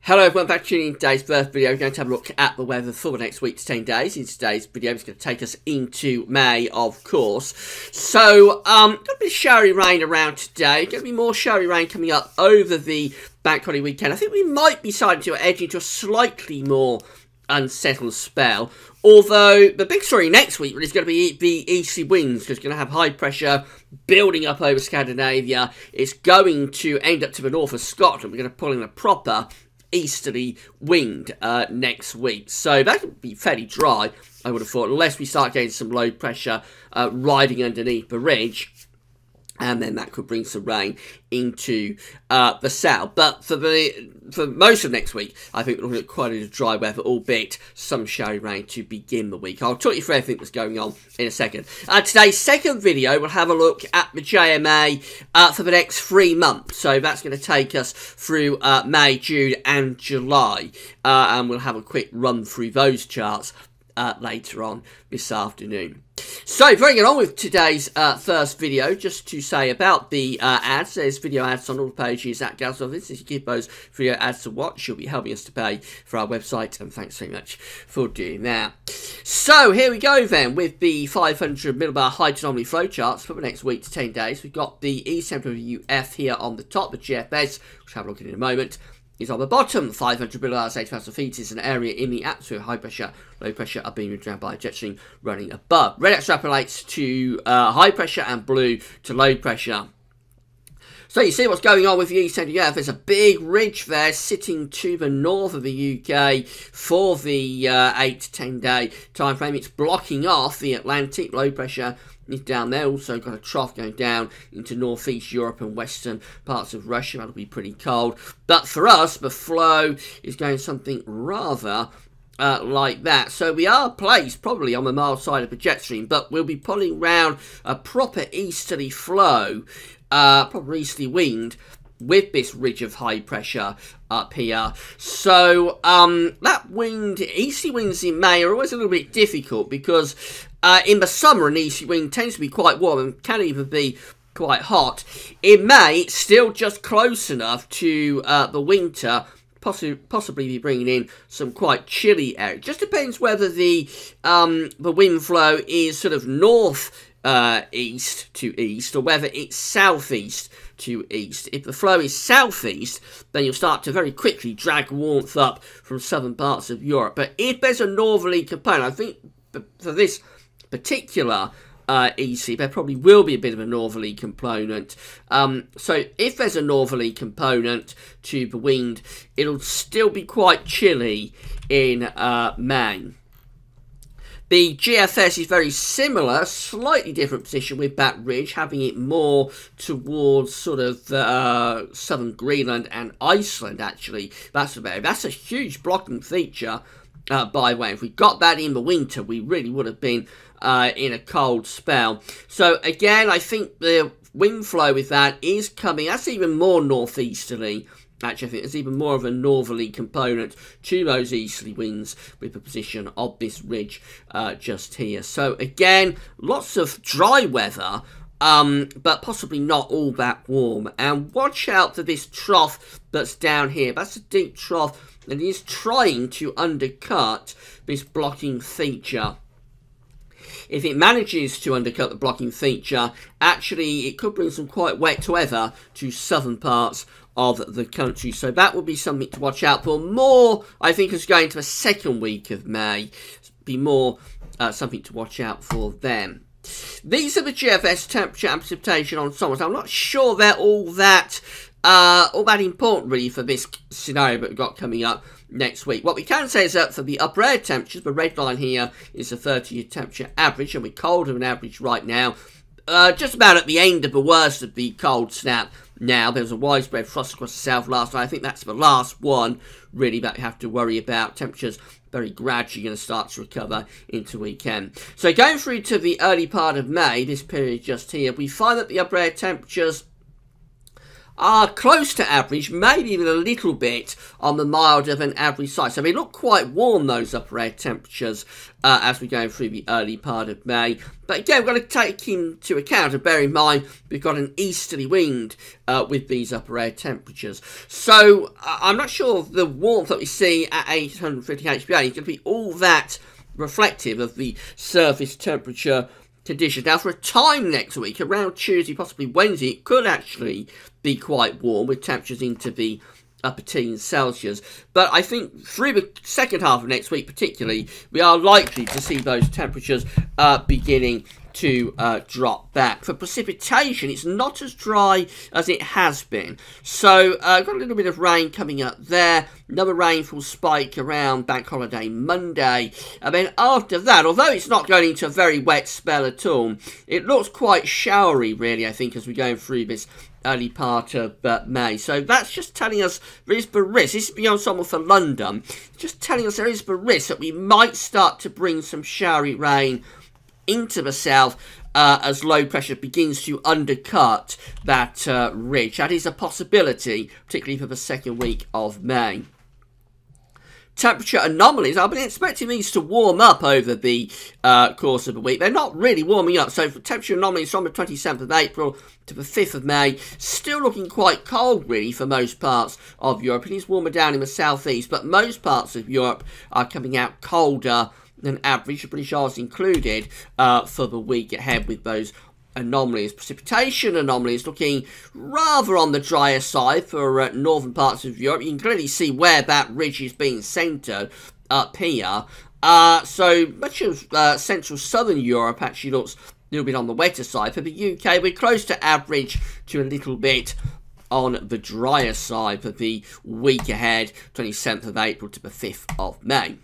Hello everyone, back to tuning in today's first video. We're going to have a look at the weather for the next week to 10 days. In today's video, it's going to take us into May, of course. So, going to be showery rain around today. Going to be more showery rain coming up over the bank holiday weekend. I think we might be starting to edge into a slightly more unsettled spell. Although, the big story next week is going to be the easterly winds, because it's going to have high pressure building up over Scandinavia. It's going to end up to the north of Scotland. We're going to pull in a proper easterly wind next week, so that could be fairly dry, I would have thought, unless we start getting some low pressure riding underneath the ridge, and then that could bring some rain into the south. But for most of next week, I think we're looking at quite a bit of dry weather, albeit some showery rain to begin the week. I'll talk you through everything that's going on in a second. Today's second video, we'll have a look at the JMA for the next 3 months. So that's going to take us through May, June and July. And we'll have a quick run through those charts later on this afternoon. So, bringing on with today's first video, just to say about the ads. There's video ads on all the pages at Gals Office. If you give those video ads to watch, you'll be helping us to pay for our website, and thanks very much for doing that. So, here we go then with the 500 millibar height anomaly flowcharts for the next week to 10 days. We've got the ECMWF here on the top, the GFS, which we'll have a look at in a moment, is on the bottom. 500 millibars, 8,000 feet is an area in the atmosphere. High pressure, low pressure are being moved around by a jet stream running above. Red extrapolates to high pressure and blue to low pressure. So you see what's going on with the ECMWF. There's a big ridge there sitting to the north of the UK for the 8 to 10 day time frame. It's blocking off the Atlantic. Low pressure is down there. Also got a trough going down into northeast Europe and western parts of Russia. That'll be pretty cold. But for us, the flow is going something rather like that. So we are placed probably on the mild side of the jet stream, but we'll be pulling round a proper easterly flow, proper easterly wind with this ridge of high pressure up here. So that wind, easterly winds in May are always a little bit difficult, because in the summer an easterly wind tends to be quite warm and can even be quite hot. In May, it's still just close enough to the winter, possibly be bringing in some quite chilly air. It just depends whether the wind flow is sort of north east to east, or whether it's southeast to east. If the flow is southeast, then you'll start to very quickly drag warmth up from southern parts of Europe. But if there's a northerly component, I think for this particular EC, there probably will be a bit of a northerly component. So if there's a northerly component to the wind, it'll still be quite chilly in May. The GFS is very similar, slightly different position with that ridge, having it more towards sort of southern Greenland and Iceland, actually. That's a huge blocking feature, by the way. If we got that in the winter, we really would have been in a cold spell. So again, I think the wind flow with that is coming. That's even more northeasterly. Actually, I think there's even more of a northerly component to those easterly winds with the position of this ridge just here. So again, lots of dry weather, but possibly not all that warm. And watch out for this trough that's down here. That's a deep trough, and it is trying to undercut this blocking feature. If it manages to undercut the blocking feature, actually it could bring some quite wet weather to southern parts of the country. So that will be something to watch out for. More, I think, is going to the second week of May. Be more something to watch out for then. These are the GFS temperature and precipitation ensembles. I'm not sure they're all that important really for this scenario that we've got coming up next week. What we can say is that for the upper air temperatures, the red line here is the 30-year temperature average, and we're colder than average right now. Just about at the end of the worst of the cold snap now. There was a widespread frost across the south last night. I think that's the last one really that we have to worry about. Temperatures very gradually going to start to recover into weekend. So going through to the early part of May, this period just here, we find that the upper air temperatures are close to average, maybe even a little bit on the milder than average side. So they look quite warm, those upper air temperatures, as we go through the early part of May. But again, we've got to take into account and bear in mind we've got an easterly wind with these upper air temperatures. So I'm not sure the warmth that we see at 850 HPA is going to be all that reflective of the surface temperature conditions. Now, for a time next week, around Tuesday, possibly Wednesday, it could actually be quite warm with temperatures into the upper teens Celsius. But I think through the second half of next week particularly, we are likely to see those temperatures beginning to drop back. For precipitation, it's not as dry as it has been. So got a little bit of rain coming up there. Another rainfall spike around Bank Holiday Monday. And then after that, although it's not going into a very wet spell at all, it looks quite showery really, I think, as we're going through this early part of May. So that's just telling us there is the risk. This is beyond someone for London. Just telling us there is the risk that we might start to bring some showery rain into the south as low pressure begins to undercut that ridge. That is a possibility, particularly for the second week of May. Temperature anomalies, I've been expecting these to warm up over the course of the week. They're not really warming up. So for temperature anomalies from the 27th of April to the 5th of May, still looking quite cold really for most parts of Europe. It is warmer down in the southeast, but most parts of Europe are coming out colder than average, the British Isles included, for the week ahead with those anomalies. Precipitation anomalies looking rather on the drier side for northern parts of Europe. You can clearly see where that ridge is being centred up here. So much of central southern Europe actually looks a little bit on the wetter side. For the UK, we're close to average to a little bit on the drier side for the week ahead, 27th of April to the 5th of May.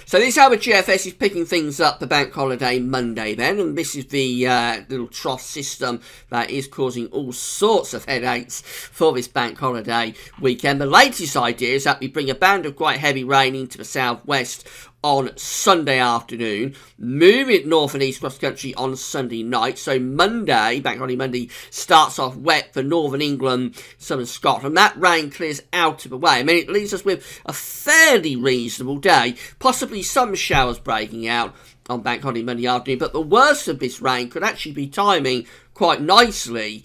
So this is how the GFS is picking things up the Bank Holiday Monday then, and this is the little trough system that is causing all sorts of headaches for this Bank Holiday weekend. The latest idea is that we bring a band of quite heavy rain into the southwest on Sunday afternoon, move it north and east across the country on Sunday night. So Monday, Bank Holiday Monday, starts off wet for northern England, southern Scotland. That rain clears out of the way. I mean, it leaves us with a fairly reasonable day, possibly some showers breaking out on Bank Holiday Monday afternoon, but the worst of this rain could actually be timing quite nicely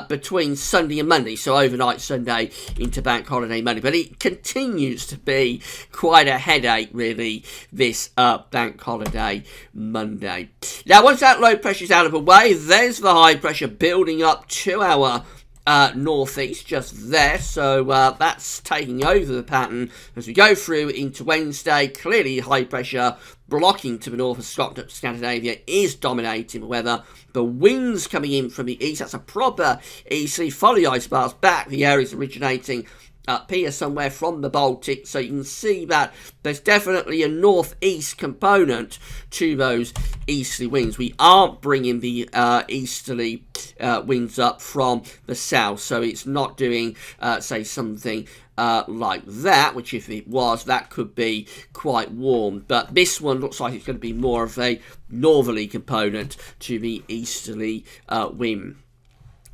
between Sunday and Monday, so overnight Sunday into Bank Holiday Monday. But it continues to be quite a headache, really, this Bank Holiday Monday. Now, once that low pressure is out of the way, there's the high pressure building up to our northeast just there, so that's taking over the pattern as we go through into Wednesday. Clearly high pressure blocking to the north of Scotland, Scandinavia is dominating the weather. The winds coming in from the east, that's a proper easterly. Follow the ice bars back, the areas originating up here somewhere from the Baltic, so you can see that there's definitely a northeast component to those easterly winds. We aren't bringing the easterly winds up from the south, so it's not doing, say, something like that, which if it was, that could be quite warm. But this one looks like it's going to be more of a northerly component to the easterly wind.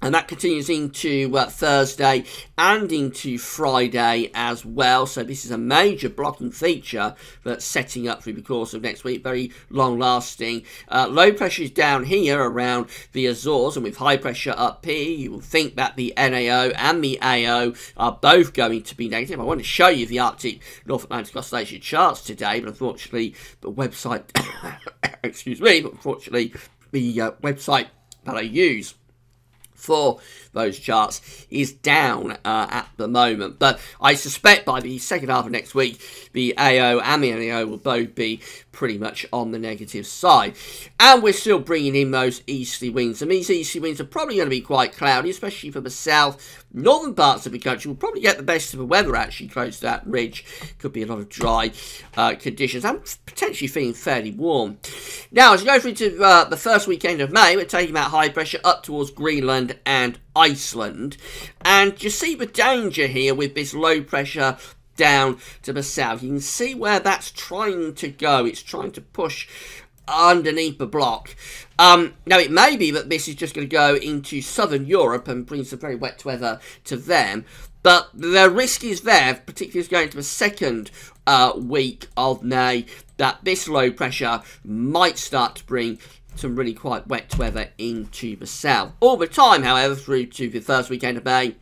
And that continues into Thursday and into Friday as well. So this is a major blocking feature that's setting up through the course of next week. Very long-lasting. Low pressure is down here around the Azores, and with high pressure up here, you will think that the NAO and the AO are both going to be negative. I want to show you the Arctic North Atlantic Oscillation charts today, but unfortunately, the website, excuse me, but unfortunately, the website that I use for those charts is down at the moment, but I suspect by the second half of next week the AO and the NAO will both be pretty much on the negative side. And we're still bringing in those easterly winds, and these easterly winds are probably going to be quite cloudy, especially for the south. Northern parts of the country will probably get the best of the weather actually close to that ridge. Could be a lot of dry conditions and potentially feeling fairly warm. Now, as we go through to the first weekend of May, we're taking that high pressure up towards Greenland and Iceland. And you see the danger here with this low pressure down to the south. You can see where that's trying to go. It's trying to push underneath the block. Now, it may be that this is just going to go into southern Europe and bring some very wet weather to them. But the risk is there, particularly as going to the second week of May, that this low pressure might start to bring some really quite wet weather into the south. All the time, however, through to the first weekend of May,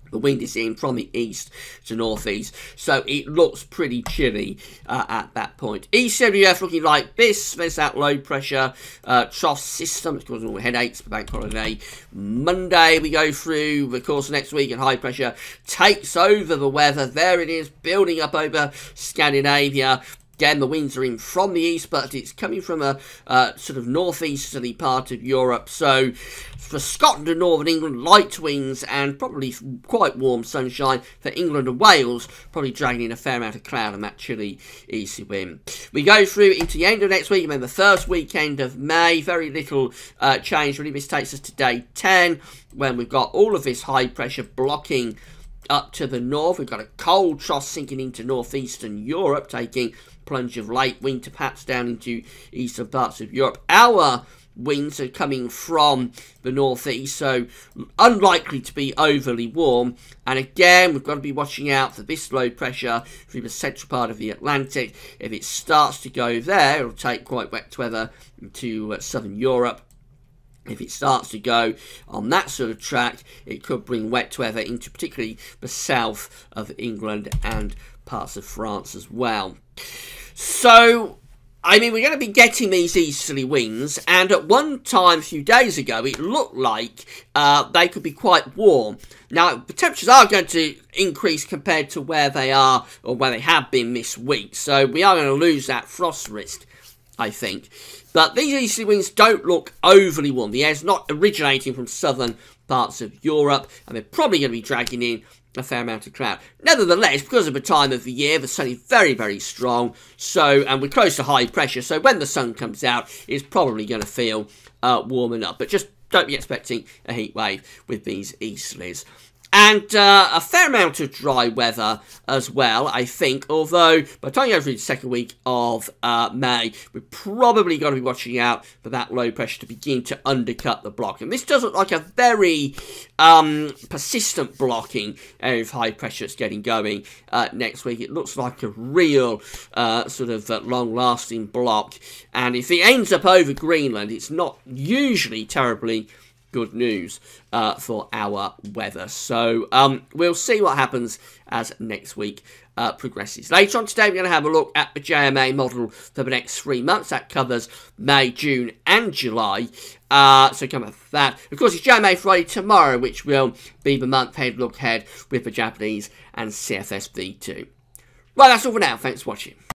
the wind is in from the east to northeast, so it looks pretty chilly at that point. ECWF looking like this. There's that low pressure trough system. It's causing all the headaches for bank holiday. Monday we go through the course of next week, and high pressure takes over the weather. There it is, building up over Scandinavia. Again, the winds are in from the east, but it's coming from a sort of northeasterly part of Europe. So for Scotland and Northern England, light winds and probably quite warm sunshine. For England and Wales, probably dragging in a fair amount of cloud and that chilly easy wind. We go through into the end of next week, and then the first weekend of May. Very little change really. This takes us to day 10, when we've got all of this high pressure blocking up to the north. We've got a cold trough sinking into northeastern Europe, taking plunge of late winter paths down into eastern parts of Europe. Our winds are coming from the northeast, so unlikely to be overly warm. And again, we've got to be watching out for this low pressure through the central part of the Atlantic. If it starts to go there, it'll take quite wet weather to southern Europe. If it starts to go on that sort of track, it could bring wet weather into particularly the south of England and parts of France as well. So, I mean, we're going to be getting these easterly winds, and at one time a few days ago, it looked like they could be quite warm. Now, the temperatures are going to increase compared to where they are, or where they have been this week, so we are going to lose that frost risk, I think. But these easterly winds don't look overly warm. The air's not originating from southern parts of Europe, and they're probably going to be dragging in a fair amount of cloud. Nevertheless, because of the time of the year, the sun is very, very strong. So, and we're close to high pressure, so when the sun comes out, it's probably going to feel warm enough. But just don't be expecting a heat wave with these easterlies. And a fair amount of dry weather as well, I think. Although, by the time you go through the second week of May, we're probably going to be watching out for that low pressure to begin to undercut the block. And this does look like a very persistent blocking of high pressure that's getting going next week. It looks like a real sort of long-lasting block. And if it ends up over Greenland, it's not usually terribly good news for our weather. So we'll see what happens as next week progresses. Later on today, we're going to have a look at the JMA model for the next 3 months. That covers May, June and July. So come with that. Of course, it's JMA Friday tomorrow, which will be the month-ahead look ahead with the Japanese and CFS V2. Right, that's all for now. Thanks for watching.